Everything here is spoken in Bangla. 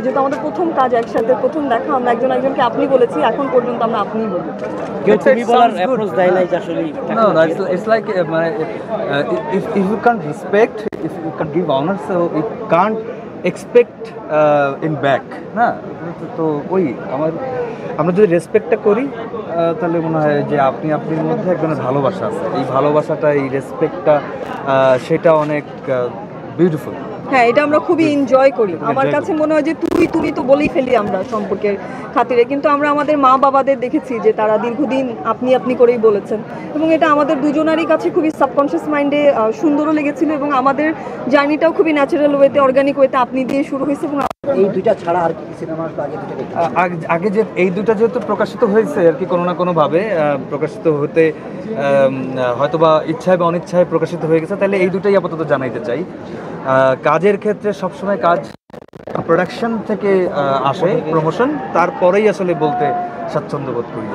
যেহেতু আমাদের প্রথম কাজ একসাথে, প্রথম দেখা, আমরা একজন একজনকে আপনি বলেছি, এখন পর্যন্ত আমরা আপনিই বলি। কেউ তুমি বলার অ্যাপ্রোচ দেয় নাই যে আসলে No, no, it's like if you can't respect, if you can't give honor, so you can't expect in back. না তো ওই আমরা যদি রেসপেক্টটা করি তাহলে মনে হয় যে আপনার মধ্যে এক ধরনের ভালোবাসা আছে। এই ভালোবাসাটা, এই রেসপেক্টটা সেটা অনেক বিউটিফুল। হ্যাঁ, এটা আমরা খুবই এনজয় করি। আমার কাছে মনে হয় যে তুমি তো বলেই ফেলি আমরা সম্পর্কের খাতিরে, কিন্তু আমরা আমাদের মা বাবাদের দেখেছি যে তারা দীর্ঘদিন আপনি করেই বলেছেন, এবং এটা আমাদের দুজনারই কাছে খুবই সাবকনশিয়াস মাইন্ডে সুন্দরও লেগেছিল, এবং আমাদের জার্নিটাও খুবই ন্যাচারাল ওয়েতে, অর্গানিক ওয়েতে আপনি দিয়ে শুরু হয়েছে। এবং এই দুইটা ছাড়া আর কি সিনেমার আগে যে এই দুইটা যেহেতু প্রকাশিত হয়েছে আর কি, কোনো না কোনোভাবে প্রকাশিত হতে হয়তোবা ইচ্ছায় বা অনিচ্ছায় প্রকাশিত হয়ে গেছে, তাহলে এই দুটাই আপাতত জানাইতে চাই। কাজের ক্ষেত্রে সবসময় কাজ প্রোডাকশন থেকে আসে, প্রমোশন, তারপরেই আসলে বলতে স্বাচ্ছন্দ্য বোধ করি।